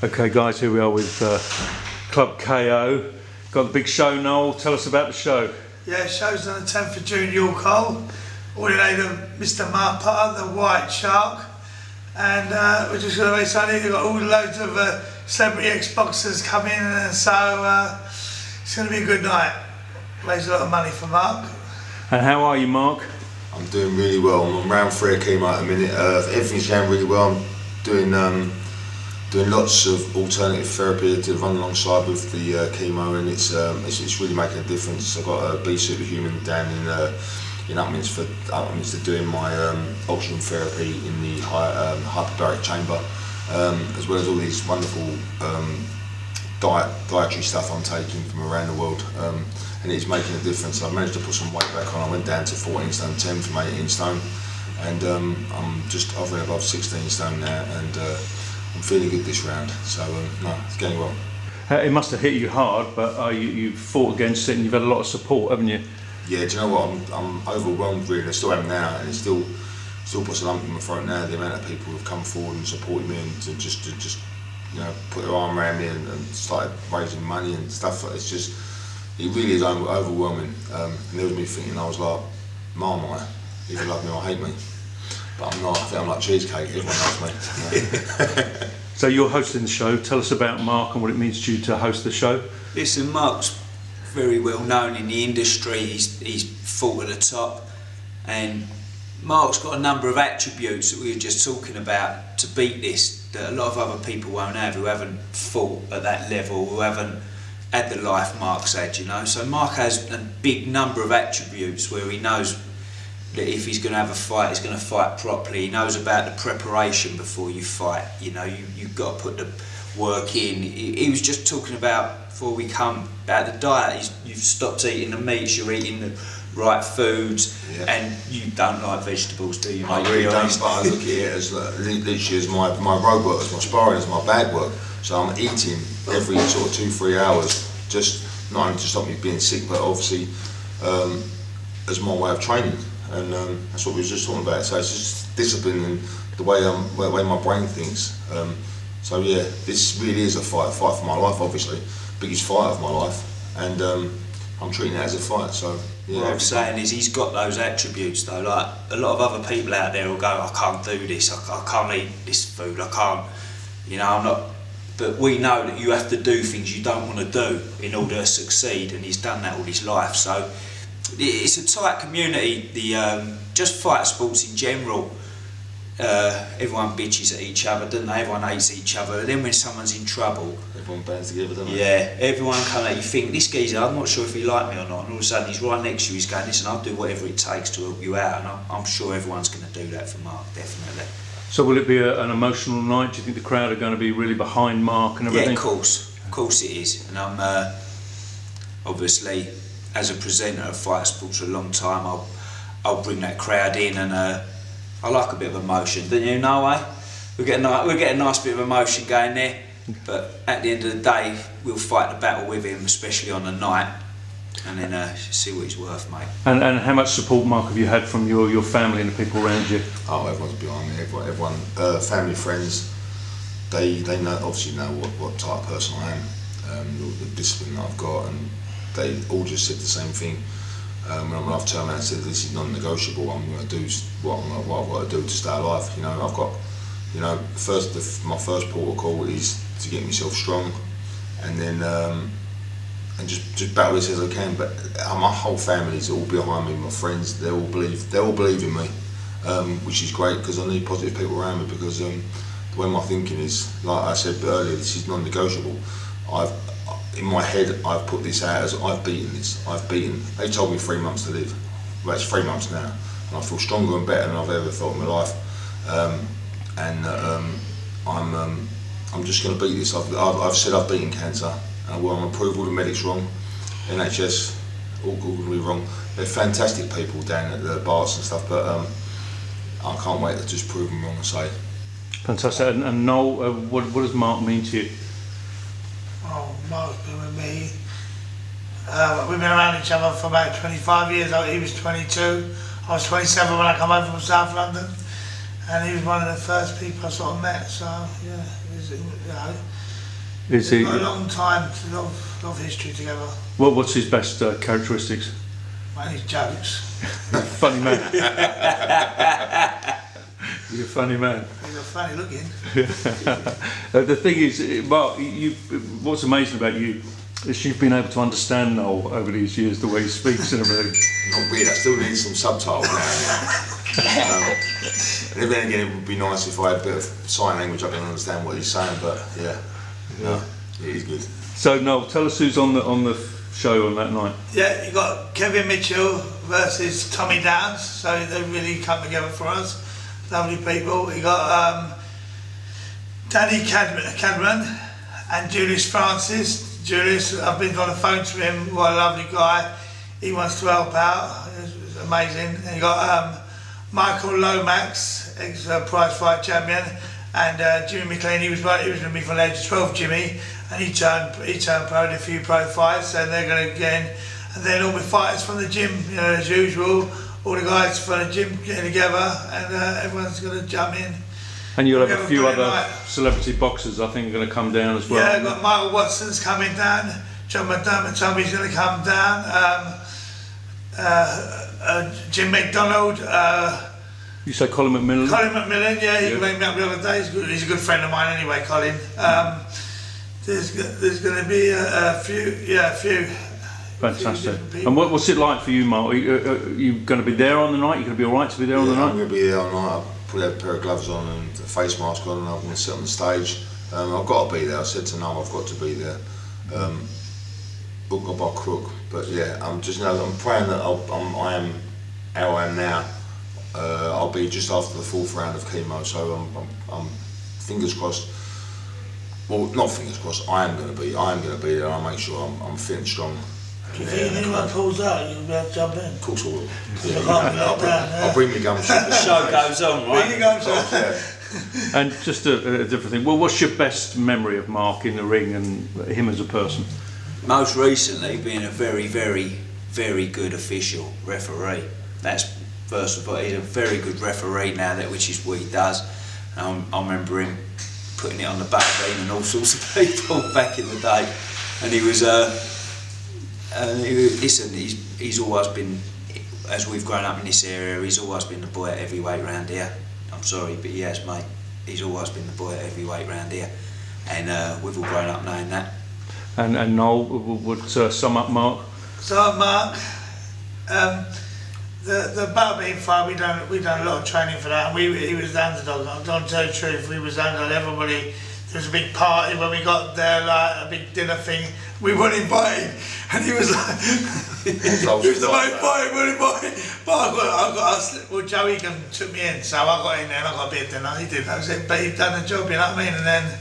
Okay guys, here we are with Club KO. Got the big show, Noel. Tell us about the show. Yeah, show's on the 10th of June, York Hall. All in aid of Mr. Mark Potter, the White Shark. And we're just going to raise something. We've got all loads of celebrity ex-boxers coming, and so it's going to be a good night. Raise a lot of money for Mark. And how are you, Mark? I'm doing really well. I'm on round 3 of chemo at the minute. Everything's going really well. I'm doing lots of alternative therapy to run alongside with the chemo, and it's really making a difference. I've got a B Superhuman down in Upminster doing my oxygen therapy in the hyperbaric chamber, as well as all these wonderful dietary stuff I'm taking from around the world, and it's making a difference. I've managed to put some weight back on. I went down to 14 stone 10 from 18 stone, and I'm just hovering above 16 stone now, and I'm feeling good this round, so no, it's going well. It must have hit you hard, but you've fought against it and you've had a lot of support, haven't you? Yeah, do you know what? I'm overwhelmed really. I still am now, and it still puts a lump in my throat now. The amount of people who've come forward and supported me, and to just you know, put their arm around me and started raising money and stuff. It's just, it really is overwhelming. And there was me thinking, I was like, Marmite, either love me or hate me. But I'm not. I think I'm like cheesecake. Everyone loves me. Yeah. So you're hosting the show. Tell us about Mark and what it means to you to host the show. Listen, Mark's very well known in the industry. He's fought at the top, and Mark's got a number of attributes that we were just talking about to beat this that a lot of other people won't have, who haven't fought at that level, who haven't had the life Mark's had, you know. So Mark has a big number of attributes where he knows that if he's going to have a fight, he's going to fight properly. He knows about the preparation before you fight. You know, you've got to put the work in. He was just talking about, before we come, about the diet. You've stopped eating the meats, you're eating the right foods, yeah. And you don't like vegetables, do you, mate? I really don't, but I look at it as literally as my road work, as my sparring, as my bag work. So I'm eating every sort of 2-3 hours, just not only to stop me being sick, but obviously as my way of training. And that's what we were just talking about. So it's just discipline and the way my brain thinks. So yeah, this really is a fight for my life. Obviously, biggest fight of my life, and I'm treating it as a fight. So yeah. What I'm saying is, he's got those attributes though. Like a lot of other people out there will go, I can't do this. I can't eat this food. I can't. You know, I'm not. But we know that you have to do things you don't want to do in order to succeed, and he's done that all his life. So it's a tight community. The just fight sports in general. Everyone bitches at each other, doesn't they? Everyone hates each other. And then when someone's in trouble, everyone bands together, doesn't yeah, everyone comes at you. Think this geezer, I'm not sure if he like me or not. And all of a sudden he's right next to you. He's going, listen, I'll do whatever it takes to help you out. And I'm sure everyone's going to do that for Mark, definitely. So will it be an emotional night? Do you think the crowd are going to be really behind Mark and everything? Yeah, of course it is. And I'm obviously, as a presenter of fight sports for a long time, I'll bring that crowd in, and I like a bit of emotion, don't you? No way. We get a nice bit of emotion going there, but at the end of the day, we'll fight the battle with him, especially on the night, and then see what he's worth, mate. And how much support, Mark, have you had from your family and the people around you? Oh, everyone's behind me. Everyone, family, friends, they know, obviously know what type of person I am, the discipline that I've got, and they all just said the same thing. When I've turned around and said this is non-negotiable, I'm going to do what I've got to do to stay alive. You know, I've got, you know, my first port of call is to get myself strong, and then and just battle as I can. But my whole family's all behind me. My friends, they all believe in me, which is great because I need positive people around me. Because the way my thinking is, like I said earlier, this is non-negotiable. In my head, I've put this out as I've beaten this. They told me 3 months to live. Well, it's 3 months now, and I feel stronger and better than I've ever felt in my life. I'm just going to beat this. I've said I've beaten cancer. I'm going to prove all the medics wrong. NHS, all going to be wrong. They're fantastic people down at the bars and stuff, but I can't wait to just prove them wrong and say. Fantastic. And Noel, what does Mark mean to you? Oh, Mark's been with me. We've been around each other for about 25 years. He was 22, I was 27 when I come home from South London, and he was one of the first people I sort of met. So yeah, you know, Is We've he? got a long time, a lot of history together. What's his best characteristics? Man, his jokes. Funny man. He's a funny man. He's a funny looking. The thing is, Mark, what's amazing about you is you've been able to understand Noel over these years, the way he speaks and everything. Not really, I still need some subtitles now. And every now and again it would be nice if I had a bit of sign language, I can understand what he's saying, but yeah, no, it is good. So Noel, tell us who's on the show on that night. Yeah, you got Kevin Mitchell versus Tommy Downs, so they really come together for us. Lovely people. You got Danny Cadman and Julius Francis. Julius, I've been on the phone to him, what a lovely guy. He wants to help out, it's amazing. And you got Michael Lomax, ex-prize fight champion, and Jimmy McLean, he was going to be from the age of 12, Jimmy, and he turned pro in a few pro fights, and they're going to get in. And then all the fighters from the gym, you know, as usual, all the guys from the gym getting together, and everyone's going to jump in. And you'll have a few other night. celebrity boxers, I think, are going to come down as well. Yeah, I've got Michael Watson's coming down, John McDermott told me he's going to come down, Jim McDonald, You say Colin McMillan? Colin McMillan, yeah, he rang me up the other day, he's a good friend of mine anyway, Colin. There's going to be a few. Fantastic. And what's it like for you, Mark? Are you going to be there on the night? You're going to be all right to be there on the night? I'm going to be there on the night. I'll probably have a pair of gloves on and a face mask on, and I'm going to sit on the stage. I've got to be there. I said to Noel I've got to be there. Book by crook, but yeah, I'm praying that I am how I am now. I'll be just after the 4th round of chemo, so I'm fingers crossed. Well, not fingers crossed. I am going to be there. I'll make sure I'm fit and strong. Do you think if anyone pulls out, you'll be able to jump in? Of course I will. Yeah, I'll bring my gum shot. The show goes on, right? Yeah. And just a different thing. Well, what's your best memory of Mark in the ring and him as a person? Most recently, being a very, very, very good official referee. That's first of all, he's a very good referee now, which is what he does. I remember him putting it on the back beam and all sorts of people back in the day, and he was listen, he's always been, as we've grown up in this area, he's always been the boy at heavyweight round here. I'm sorry, but he has, mate. He's always been the boy at heavyweight round here, and we've all grown up knowing that. And Noel would sum up Mark. So Mark, the Butterbean fight, we done a lot of training for that, and he was the underdog. I'm going to tell you the truth, we was underdog. Everybody, there was a big party when we got there, like a big dinner thing. We weren't invited, and he was like, he was the most invited, we weren't invited. But well, Joey took me in, so I got in there and I got a bit of dinner. He did, that was it, but he'd done the job, you know what I mean? And then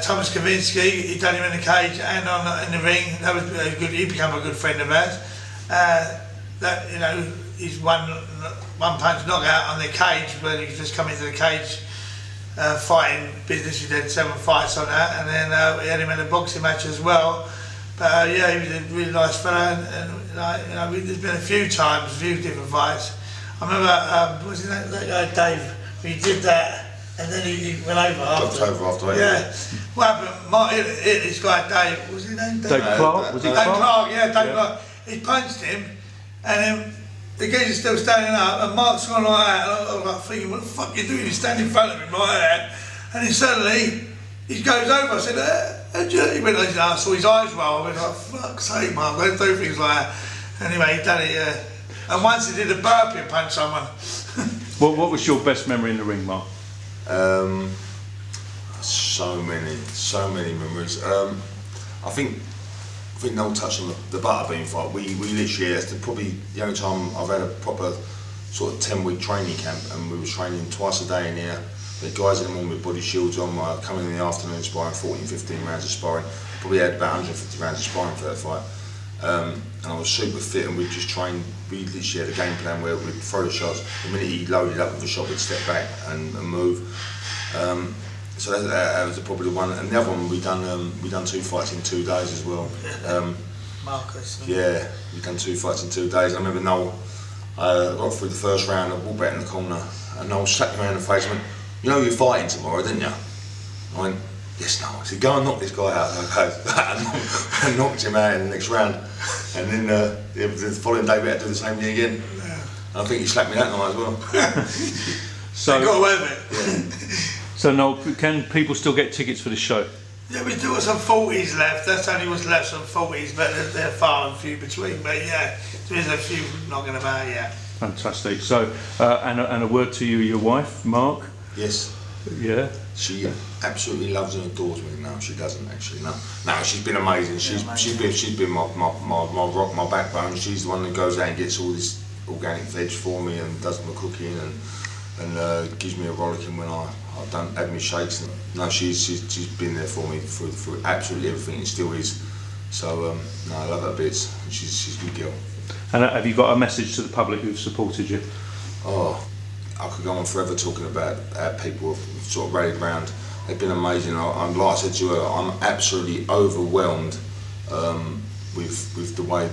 Thomas Kavinsky, he done him in the cage and in the ring. That was good. He became a good friend of ours. That, you know, he's one punch knockout on the cage, but he just come into the cage fighting business. He did 7 fights on that, and then we had him in a boxing match as well. But yeah, he was a really nice fella, and like, you know, there's been a few different fights. I remember what's his name? That guy Dave. He did that. And then he went over after. Dropped over after. Yeah. What happened? Mark hit this guy Dave. What was his name? Dave Clark? Was it Dave Clark? Clark, yeah, Dave Clark. He punched him, and then the geezer's still standing up, and Mark's gone like that, and I was like thinking, what the fuck are you doing? He's standing in front of him like that. And then suddenly, he goes over. I said, he went like that. I saw his eyes roll. I went like, fuck's sake, Mark, don't do things like that. Anyway, he done it, yeah. And once he did a burpee and punched someone. What was your best memory in the ring, Mark? So many memories. I think Noel touched on the Butterbean fight. We literally, that's probably the only time I've had a proper sort of 10-week training camp, and we were training twice a day in here. The guys in the morning with body shields on, coming in the afternoon sparring, 14-15 rounds of sparring. Probably had about 150 rounds of sparring for that fight. And I was super fit, and we just trained. We literally had a game plan where we'd throw the shots. The minute he loaded up with a shot, we'd step back and move. So that was probably the one. And the other one, we done 2 fights in 2 days as well. Marcus. Yeah, we done 2 fights in 2 days. I remember Noel got through the first round. I walked back in the corner, and Noel slapped me around the face and went, "You know you're fighting tomorrow, didn't you?" I went, yes, no. I said, go and knock this guy out. I knocked him out in the next round. And then the following day we had to do the same thing again. Yeah. And I think he slapped me that night as well. So got away with it. So Noel, can people still get tickets for this show? Yeah, we do have some 40s left. That's only what's left, some 40s, but they're far and few between. But yeah, there is a few knocking about, yeah. Fantastic. So, and a word to you, your wife, Mark. Yes. Yeah. She absolutely loves and adores me. No, she doesn't actually. No, she's been amazing. She's been my rock, my backbone. She's the one that goes out and gets all this organic veg for me and does my cooking and gives me a rollicking when I don't have my shakes. No, she's been there for me for absolutely everything and still is. So no, I love her bits. She's a good girl. And have you got a message to the public who've supported you? Oh, I could go on forever talking about how people have sort of rallied round. They've been amazing. I'm like I said to you, I'm absolutely overwhelmed with the way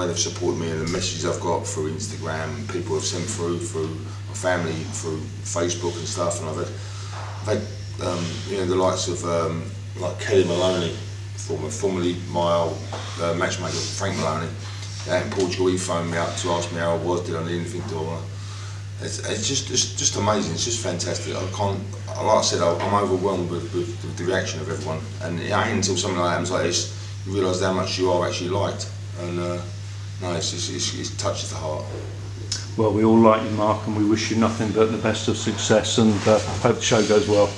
they've supported me and the messages I've got through Instagram. People have sent through my family, through Facebook and stuff. And I've had the likes of like Kelly Maloney, formerly my old matchmaker Frank Maloney. Out in Portugal, he phoned me up to ask me how I was, did I need anything to her. It's just amazing. It's just fantastic. Like I said, I'm overwhelmed with the reaction of everyone. And it ain't until something like happens like this, you realise how much you are actually liked. And no, it touches the heart. Well, we all like you, Mark, and we wish you nothing but the best of success, and hope the show goes well.